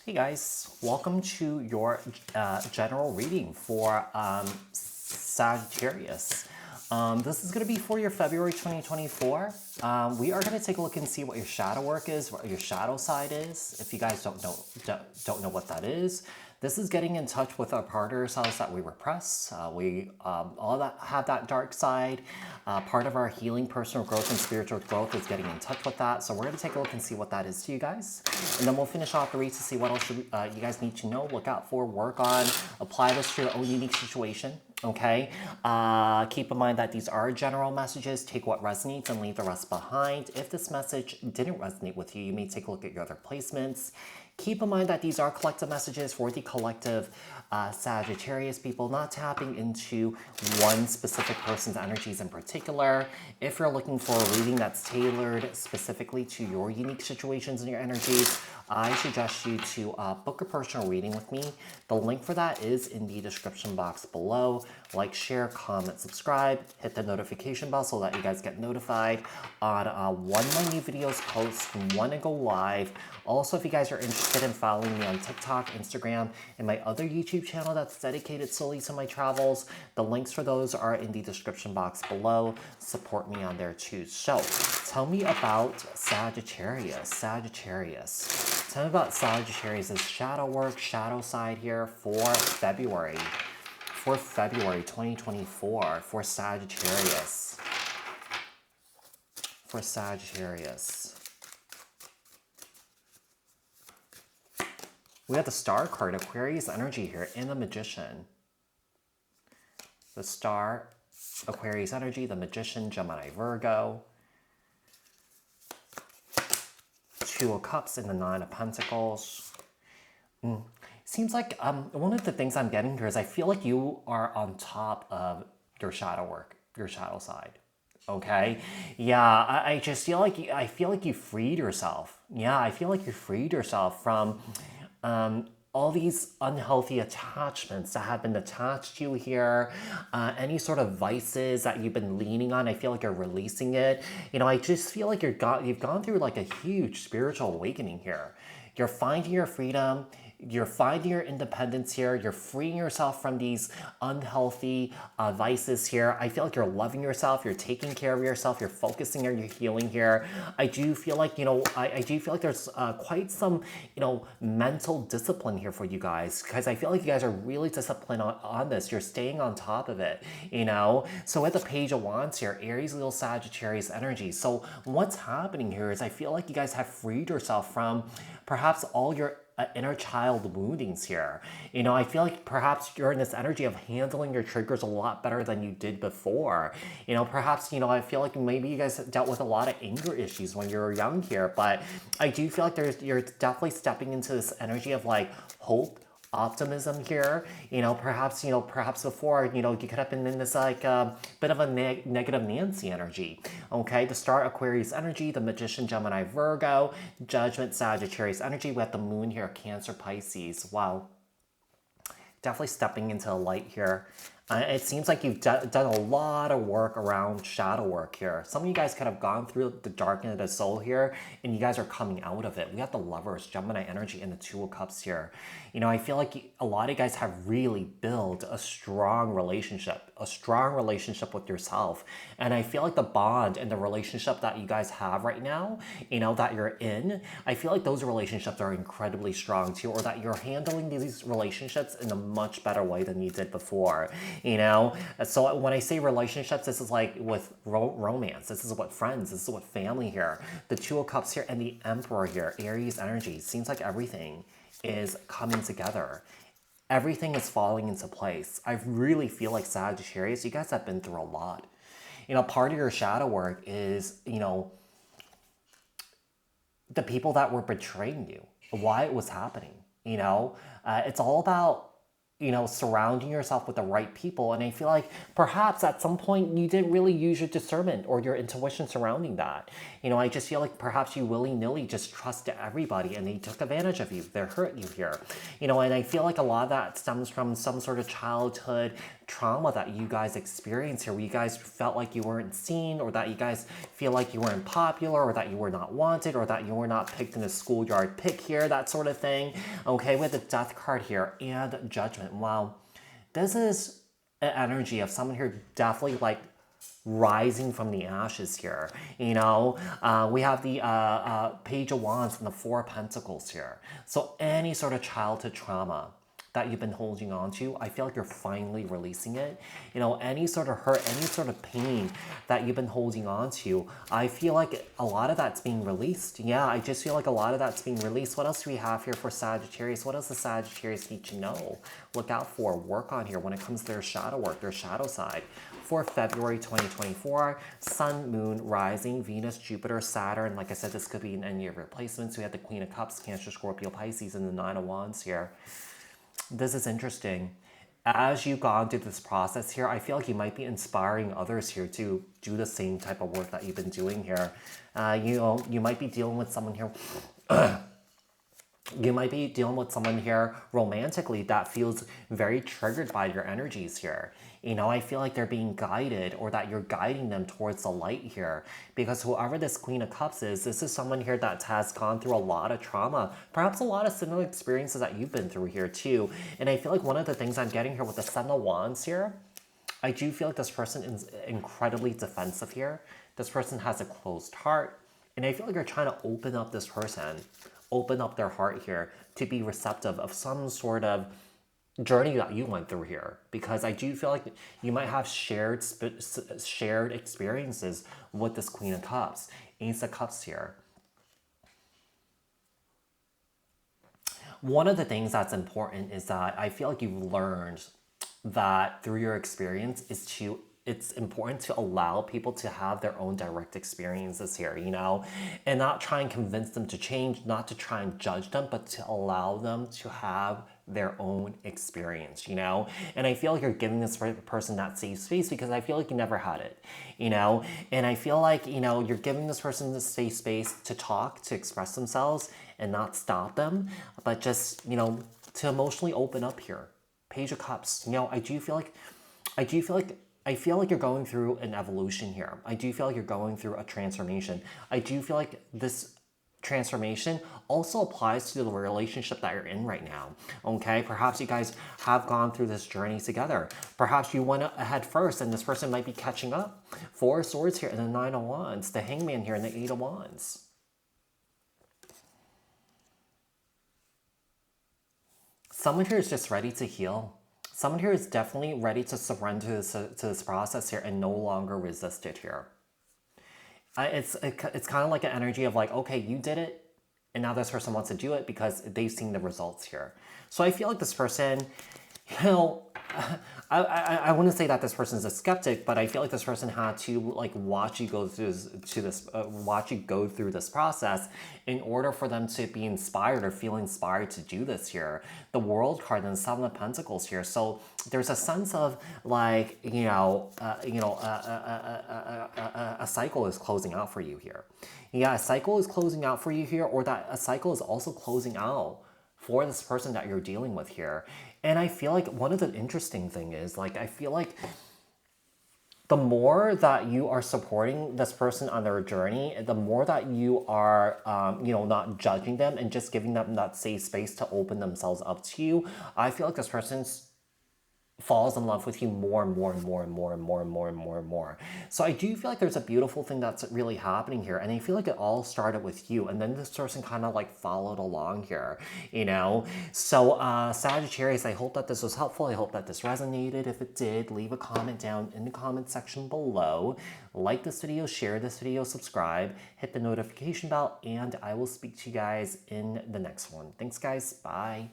Hey guys, welcome to your general reading for Sagittarius. This is going to be for your February 2024. We are going to take a look and see what your shadow work is, what your shadow side is. If you guys don't know what that is, this is getting in touch with our part of ourselves that we repress. We all that have that dark side. Part of our healing, personal growth, and spiritual growth is getting in touch with that. So we're going to take a look and see what that is to you guys. And then we'll finish off the read to see what else you guys need to know, look out for, work on, apply this to your own unique situation. Okay, keep in mind that these are general messages. Take what resonates and leave the rest behind. If this message didn't resonate with you, you may take a look at your other placements. Keep in mind that these are collective messages for the collective Sagittarius people, not tapping into one specific person's energies in particular. If you're looking for a reading that's tailored specifically to your unique situations and your energies, I suggest you to book a personal reading with me. The link for that is in the description box below. Like, share, comment, subscribe, hit the notification bell so that you guys get notified on when my new videos post, when I go live. Also, if you guys are interested in following me on TikTok, Instagram, and my other YouTube channel that's dedicated solely to my travels, the links for those are in the description box below. Support me on there too. So, tell me about Sagittarius. Tell me about Sagittarius' shadow work, shadow side here for February 2024 for Sagittarius. We have the Star card, Aquarius energy here, and the Magician. The Star, Aquarius energy, the Magician, Gemini, Virgo. Two of Cups and the Nine of Pentacles. Seems like one of the things I'm getting here is I feel like you are on top of your shadow work, your shadow side. Okay, yeah, I just feel like you freed yourself. Yeah, I feel like you freed yourself from all these unhealthy attachments that have been attached to you here, any sort of vices that you've been leaning on. I feel like you're releasing it. You know, I just feel like you've gone through like a huge spiritual awakening here. You're finding your freedom. You're finding your independence here. You're freeing yourself from these unhealthy vices here. I feel like you're loving yourself. You're taking care of yourself. You're focusing on your healing here. I do feel like, I do feel like there's quite some, mental discipline here for you guys, because I feel like you guys are really disciplined on this. You're staying on top of it, So with the Page of Wands here, Aries, Leo, Sagittarius energy. So what's happening here is I feel like you guys have freed yourself from perhaps all your inner child woundings here. I feel like perhaps you're in this energy of handling your triggers a lot better than you did before. Perhaps, I feel like maybe you guys dealt with a lot of anger issues when you were young here, but I do feel like you're definitely stepping into this energy of like hope, optimism here. Perhaps before, you could have been in this like bit of a negative Nancy energy. Okay, the Star, Aquarius energy, the Magician, Gemini, Virgo, Judgment, Sagittarius energy. We have the Moon here, Cancer, Pisces. Wow, definitely stepping into the light here. It seems like you've done a lot of work around shadow work here. Some of you guys could have gone through the dark night of the soul here, and you guys are coming out of it. We have the Lovers, Gemini energy, and the Two of Cups here. I feel like a lot of you guys have really built a strong relationship with yourself. And I feel like the bond and the relationship that you guys have right now, that you're in, I feel like those relationships are incredibly strong too, or that you're handling these relationships in a much better way than you did before. So when I say relationships, this is like with romance. This is what friends, this is what family here. The Two of Cups here and the Emperor here, Aries energy. Seems like everything is coming together. Everything is falling into place. I really feel like Sagittarius, you guys have been through a lot. Part of your shadow work is, the people that were betraying you, why it was happening. It's all about surrounding yourself with the right people. And I feel like perhaps at some point you didn't really use your discernment or your intuition surrounding that. I just feel like perhaps you willy-nilly just trusted everybody and they took advantage of you. They hurt you here. And I feel like a lot of that stems from some sort of childhood trauma that you guys experience here, where you guys felt like you weren't seen, or that you guys feel like you weren't popular, or that you were not wanted, or that you were not picked in a schoolyard pick here, that sort of thing. Okay, with the Death card here and Judgment. Wow, this is an energy of someone here definitely like rising from the ashes here. We have the Page of Wands and the Four of Pentacles here. So any sort of childhood trauma that you've been holding on to, I feel like you're finally releasing it. Any sort of hurt, any sort of pain that you've been holding on to, I feel like a lot of that's being released. Yeah, I just feel like a lot of that's being released. What else do we have here for Sagittarius? What does the Sagittarius need to know, look out for, work on here when it comes to their shadow work, their shadow side? For February 2024, Sun, Moon, Rising, Venus, Jupiter, Saturn. Like I said, this could be an end year replacement. So we have the Queen of Cups, Cancer, Scorpio, Pisces, and the Nine of Wands here. This is interesting. As you've gone through this process here, I feel like you might be inspiring others here to do the same type of work that you've been doing here. You might be dealing with someone here. You might be dealing with someone here romantically that feels very triggered by your energies here. I feel like they're being guided, or that you're guiding them towards the light here. Because whoever this Queen of Cups is, this is someone here that has gone through a lot of trauma, perhaps a lot of similar experiences that you've been through here too. And I feel like one of the things I'm getting here with the Seven of Wands here, I do feel like this person is incredibly defensive here. This person has a closed heart. And I feel like you're trying to open up this person, open up their heart here to be receptive of some sort of journey that you went through here, because I do feel like you might have shared experiences with this Queen of Cups, Ace of Cups here. One of the things that's important is that I feel like you've learned that through your experience it's important to allow people to have their own direct experiences here, and not try and convince them to change, not to try and judge them, but to allow them to have their own experience, And I feel like you're giving this person that safe space, because I feel like you never had it, And I feel like, you're giving this person the safe space to talk, to express themselves, and not stop them, but just, to emotionally open up here. Page of Cups, I feel like you're going through an evolution here. I do feel like you're going through a transformation. I do feel like this transformation also applies to the relationship that you're in right now. Okay, perhaps you guys have gone through this journey together. Perhaps you went ahead first and this person might be catching up. Four of Swords here and the Nine of Wands, the Hangman here and the Eight of Wands. Someone here is just ready to heal. Someone here is definitely ready to surrender to this process here and no longer resist it here. It's kind of like an energy of like, okay, you did it, and now this person wants to do it because they've seen the results here. So I feel like this person, I wouldn't say that this person is a skeptic, but I feel like this person had to like watch you go through this process in order for them to be inspired or feel inspired to do this here. The World card and the Seven of Pentacles here. So there's a sense of like, a cycle is closing out for you here. Yeah, a cycle is closing out for you here, or that a cycle is also closing out for this person that you're dealing with here. And I feel like one of the interesting thing is, like, I feel like the more that you are supporting this person on their journey, the more that you are, not judging them and just giving them that safe space to open themselves up to you, I feel like this person's falls in love with you more and more and more and more and more and more and more and more. So I do feel like there's a beautiful thing that's really happening here. And I feel like it all started with you. And then this person kind of like followed along here, So Sagittarius, I hope that this was helpful. I hope that this resonated. If it did, leave a comment down in the comment section below. Like this video, share this video, subscribe, hit the notification bell, and I will speak to you guys in the next one. Thanks, guys. Bye.